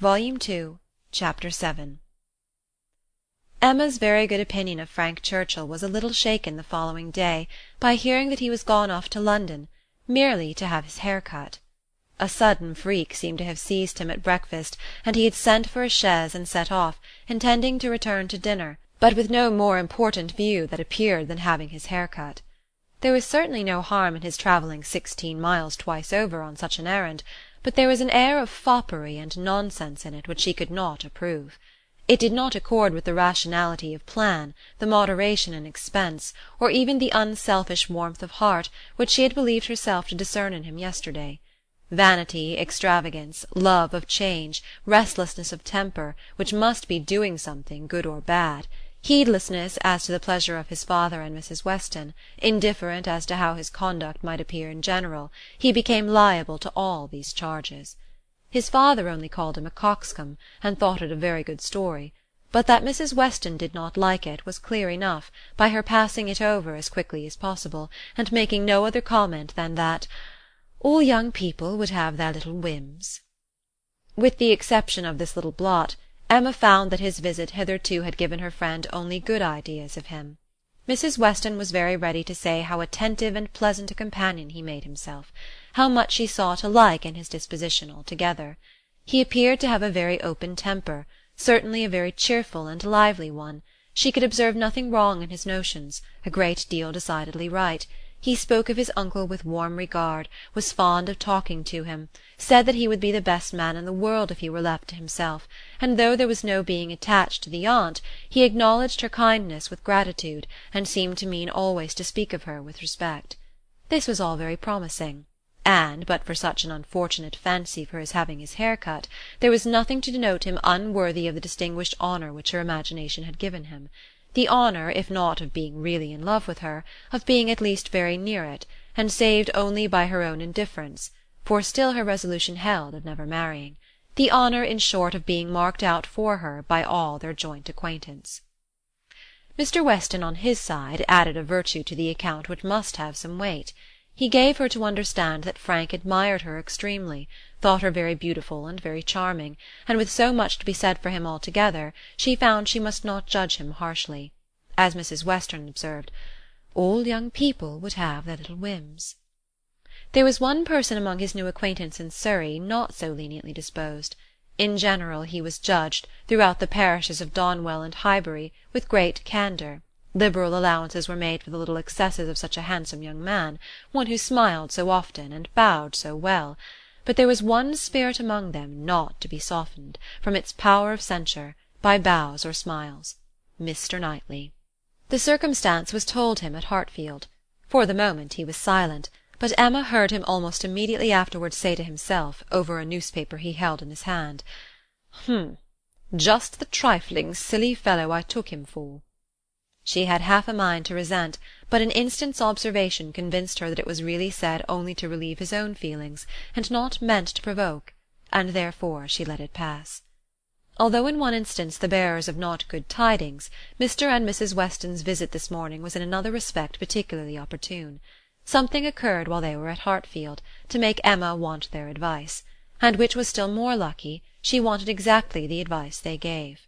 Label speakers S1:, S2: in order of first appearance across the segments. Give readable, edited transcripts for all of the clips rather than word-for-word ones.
S1: Volume 2, Chapter 7. Emma's very good opinion of Frank Churchill was a little shaken the following day by hearing that he was gone off to London, merely to have his hair cut. A sudden freak seemed to have seized him at breakfast, and he had sent for a chaise and set off, intending to return to dinner, but with no more important view that appeared than having his hair cut. There was certainly no harm in his travelling 16 miles twice over on such an errand, but there was an air of foppery and nonsense in it which she could not approve. It did not accord with the rationality of plan, the moderation in expense, or even the unselfish warmth of heart which she had believed herself to discern in him yesterday. Vanity, extravagance, love of change, restlessness of temper, which must be doing something, good or bad, heedlessness as to the pleasure of his father and Mrs. Weston, indifferent as to how his conduct might appear in general, he became liable to all these charges. His father only called him a coxcomb, and thought it a very good story, but that Mrs. Weston did not like it was clear enough, by her passing it over as quickly as possible, and making no other comment than that all young people would have their little whims. With the exception of this little blot, Emma found that his visit hitherto had given her friend only good ideas of him. Mrs. Weston was very ready to say how attentive and pleasant a companion he made himself, how much she saw to like in his disposition altogether. He appeared to have a very open temper, certainly a very cheerful and lively one. She could observe nothing wrong in his notions, a great deal decidedly right. He spoke of his uncle with warm regard, was fond of talking to him, said that he would be the best man in the world if he were left to himself, and though there was no being attached to the aunt, he acknowledged her kindness with gratitude, and seemed to mean always to speak of her with respect. This was all very promising, and, but for such an unfortunate fancy for his having his hair cut, there was nothing to denote him unworthy of the distinguished honour which her imagination had given him. The honour, if not of being really in love with her, of being at least very near it, and saved only by her own indifference, for still her resolution held of never marrying. The honour, in short, of being marked out for her by all their joint acquaintance. Mr. Weston, on his side, added a virtue to the account which must have some weight. He gave her to understand that Frank admired her extremely, thought her very beautiful and very charming, and with so much to be said for him altogether, she found she must not judge him harshly. As Mrs. Weston observed, all young people would have their little whims. There was one person among his new acquaintance in Surrey not so leniently disposed. In general he was judged, throughout the parishes of Donwell and Highbury, with great candour. Liberal allowances were made for the little excesses of such a handsome young man, one who smiled so often and bowed so well. But there was one spirit among them not to be softened, from its power of censure, by bows or smiles: Mr. Knightley. The circumstance was told him at Hartfield. For the moment he was silent, but Emma heard him almost immediately afterwards say to himself, over a newspaper he held in his hand, just the trifling, silly fellow I took him for. She had half a mind to resent, but an instant's observation convinced her that it was really said only to relieve his own feelings, and not meant to provoke, and therefore she let it pass. Although in one instance the bearers of not good tidings, Mr. and Mrs. Weston's visit this morning was in another respect particularly opportune. Something occurred while they were at Hartfield, to make Emma want their advice, and which was still more lucky, she wanted exactly the advice they gave.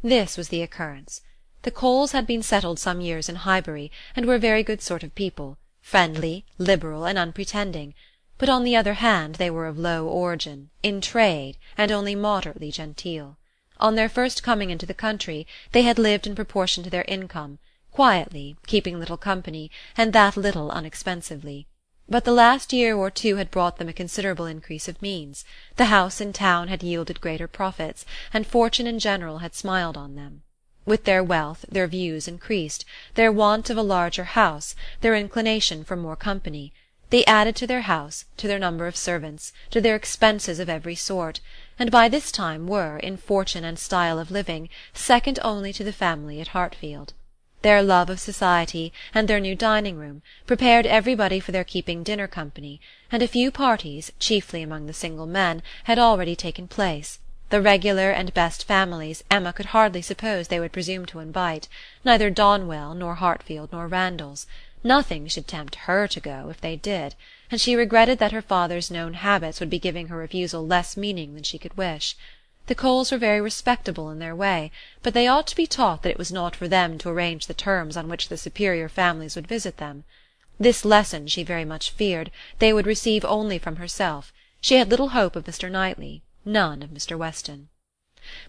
S1: This was the occurrence. The Coles had been settled some years in Highbury, and were a very good sort of people, friendly, liberal, and unpretending, but on the other hand they were of low origin, in trade, and only moderately genteel. On their first coming into the country they had lived in proportion to their income, quietly, keeping little company, and that little unexpensively. But the last year or two had brought them a considerable increase of means, the house in town had yielded greater profits, and fortune in general had smiled on them. With their wealth their views increased, their want of a larger house, their inclination for more company. They added to their house, to their number of servants, to their expenses of every sort, and by this time were, in fortune and style of living, second only to the family at Hartfield. Their love of society, and their new dining-room, prepared everybody for their keeping dinner company, and a few parties, chiefly among the single men, had already taken place. The regular and best families Emma could hardly suppose they would presume to invite, neither Donwell, nor Hartfield, nor Randalls. Nothing should tempt her to go, if they did, and she regretted that her father's known habits would be giving her refusal less meaning than she could wish. The Coles were very respectable in their way, but they ought to be taught that it was not for them to arrange the terms on which the superior families would visit them. This lesson, she very much feared, they would receive only from herself. She had little hope of Mr. Knightley, none of Mr. Weston.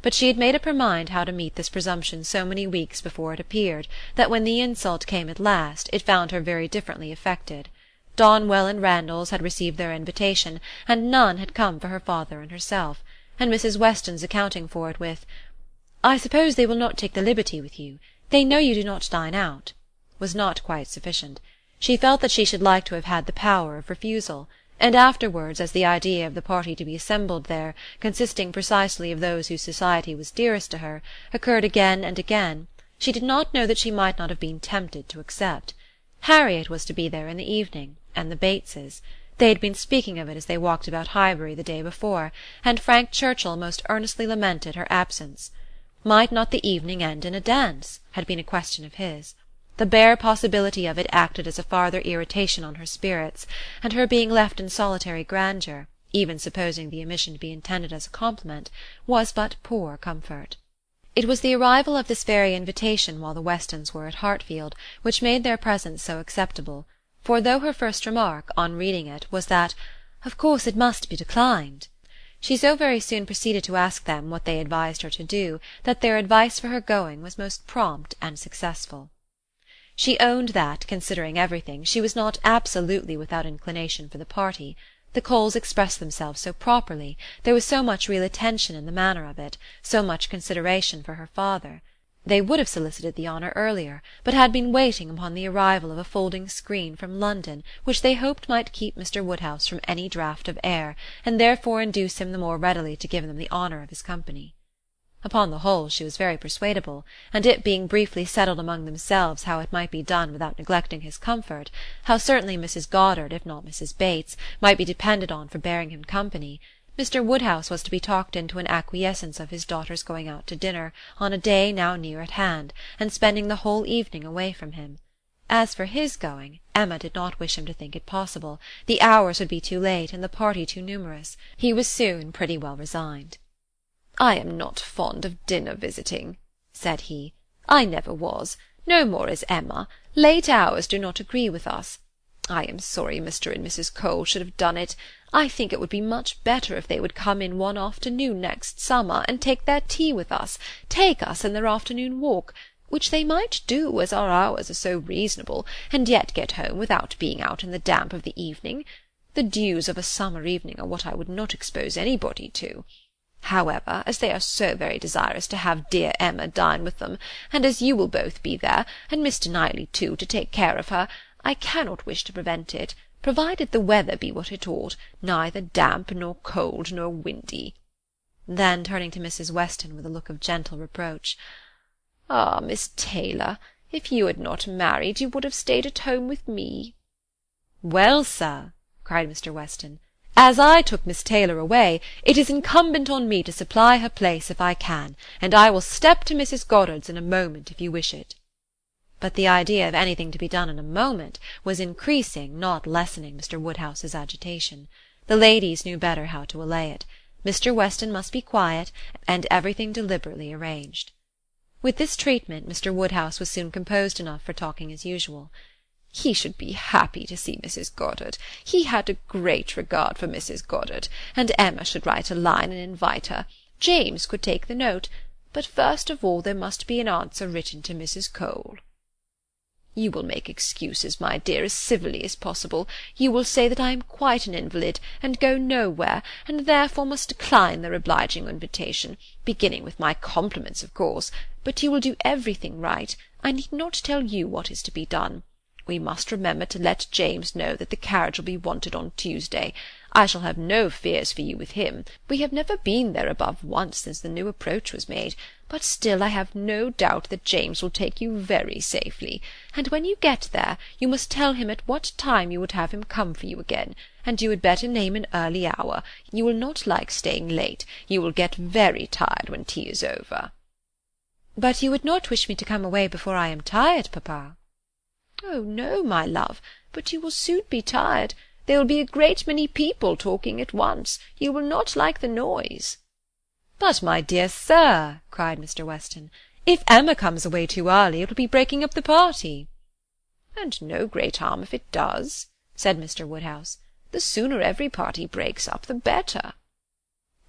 S1: But she had made up her mind how to meet this presumption so many weeks before it appeared, that when the insult came at last, it found her very differently affected. Donwell and Randalls had received their invitation, and none had come for her father and herself, and Mrs. Weston's accounting for it with, "I suppose they will not take the liberty with you. They know you do not dine out," was not quite sufficient. She felt that she should like to have had the power of refusal, and afterwards, as the idea of the party to be assembled there, consisting precisely of those whose society was dearest to her, occurred again and again, she did not know that she might not have been tempted to accept. Harriet was to be there in the evening, and the Bateses. They had been speaking of it as they walked about Highbury the day before, and Frank Churchill most earnestly lamented her absence. Might not the evening end in a dance? Had been a question of his. The bare possibility of it acted as a farther irritation on her spirits, and her being left in solitary grandeur, even supposing the omission to be intended as a compliment, was but poor comfort. It was the arrival of this very invitation while the Westons were at Hartfield which made their presence so acceptable, for though her first remark, on reading it, was that "of course it must be declined," she so very soon proceeded to ask them what they advised her to do, that their advice for her going was most prompt and successful. She owned that, considering everything, she was not absolutely without inclination for the party. The Coles expressed themselves so properly, there was so much real attention in the manner of it, so much consideration for her father. They would have solicited the honour earlier, but had been waiting upon the arrival of a folding screen from London, which they hoped might keep Mr. Woodhouse from any draught of air, and therefore induce him the more readily to give them the honour of his company. Upon the whole she was very persuadable, and it being briefly settled among themselves how it might be done without neglecting his comfort, how certainly Mrs. Goddard, if not Mrs. Bates, might be depended on for bearing him company, Mr. Woodhouse was to be talked into an acquiescence of his daughter's going out to dinner on a day now near at hand, and spending the whole evening away from him. As for his going, Emma did not wish him to think it possible. The hours would be too late, and the party too numerous. He was soon pretty well resigned. "I am not fond of dinner visiting," said he. "I never was. No more is Emma. Late hours do not agree with us. I am sorry Mr. and Mrs. Cole should have done it. I think it would be much better if they would come in one afternoon next summer, and take their tea with us, take us in their afternoon walk, which they might do, as our hours are so reasonable, and yet get home without being out in the damp of the evening. The dews of a summer evening are what I would not expose anybody to. However, as they are so very desirous to have dear Emma dine with them, and as you will both be there, and Mr. Knightley too, to take care of her, I cannot wish to prevent it, provided the weather be what it ought, neither damp nor cold nor windy." Then turning to Mrs. Weston with a look of gentle reproach, "Ah, Miss Taylor, if you had not married, you would have stayed at home with me." "Well, sir," cried Mr. Weston, "as I took Miss Taylor away, it is incumbent on me to supply her place if I can, and I will step to Mrs. Goddard's in a moment if you wish it." But the idea of anything to be done in a moment was increasing, not lessening, Mr. Woodhouse's agitation. The ladies knew better how to allay it. Mr. Weston must be quiet, and everything deliberately arranged. With this treatment Mr. Woodhouse was soon composed enough for talking as usual. "He should be happy to see Mrs. Goddard. He had a great regard for Mrs. Goddard, and Emma should write a line and invite her. James could take the note. But first of all there must be an answer written to Mrs. Cole. You will make excuses, my dear, as civilly as possible. You will say that I am quite an invalid, and go nowhere, and therefore must decline their obliging invitation, beginning with my compliments, of course. But you will do everything right. I need not tell you what is to be done. We must remember to let James know that the carriage will be wanted on Tuesday. I shall have no fears for you with him. We have never been there above once since the new approach was made, but still I have no doubt that James will take you very safely, and when you get there you must tell him at what time you would have him come for you again, and you had better name an early hour. You will not like staying late. You will get very tired when tea is over." "But you would not wish me to come away before I am tired, papa?" "Oh, no, my love, but you will soon be tired.
S2: There will be a great many people talking at once. You will not like the noise."
S1: "But, my dear sir," cried Mr. Weston, "if Emma comes away too early, it will be breaking up the party."
S2: "And no great harm if it does," said Mr. Woodhouse. "The sooner every party breaks up, the better."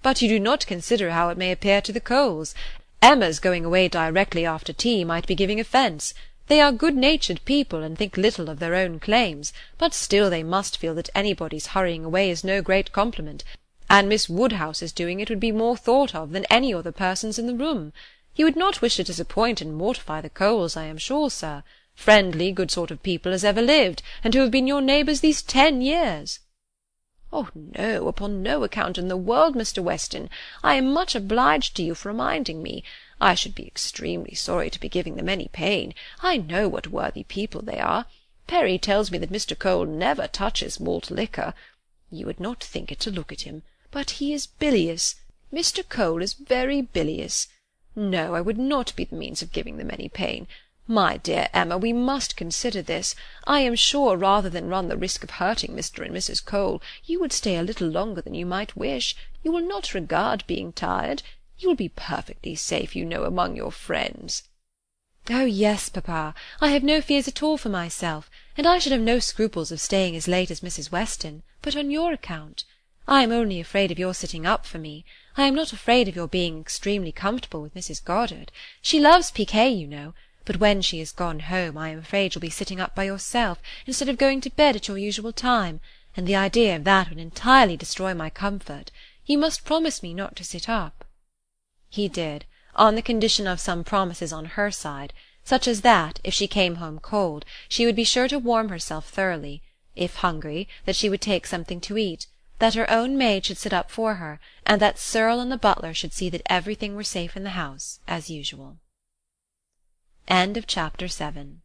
S1: "But you do not consider how it may appear to the Coles. Emma's going away directly after tea might be giving offence. They are good-natured people, and think little of their own claims, but still they must feel that anybody's hurrying away is no great compliment, and Miss Woodhouse's doing it would be more thought of than any other person's in the room. You would not wish to disappoint and mortify the Coles, I am sure, sir. Friendly, good sort of people as ever lived, and who have been your neighbours these 10 years.
S2: "Oh no, upon no account in the world, Mr. Weston. I am much obliged to you for reminding me. I should be extremely sorry to be giving them any pain. I know what worthy people they are. Perry tells me that Mr. Cole never touches malt liquor. You would not think it to look at him, but he is bilious. Mr. Cole is very bilious. No, I would not be the means of giving them any pain. My dear Emma, we must consider this. I am sure, rather than run the risk of hurting Mr. and Mrs. Cole, you would stay a little longer than you might wish. You will not regard being tired. You will be perfectly safe, you know, among your friends."
S1: "Oh yes, papa, I have no fears at all for myself, and I should have no scruples of staying as late as Mrs. Weston, but on your account. I am only afraid of your sitting up for me. I am not afraid of your being extremely comfortable with Mrs. Goddard. She loves piquet, you know, but when she is gone home I am afraid you'll be sitting up by yourself, instead of going to bed at your usual time, and the idea of that would entirely destroy my comfort. You must promise me not to sit up." He did, on the condition of some promises on her side, such as that, if she came home cold, she would be sure to warm herself thoroughly; if hungry, that she would take something to eat; that her own maid should sit up for her, and that Searle and the butler should see that everything were safe in the house as usual. Chapter 7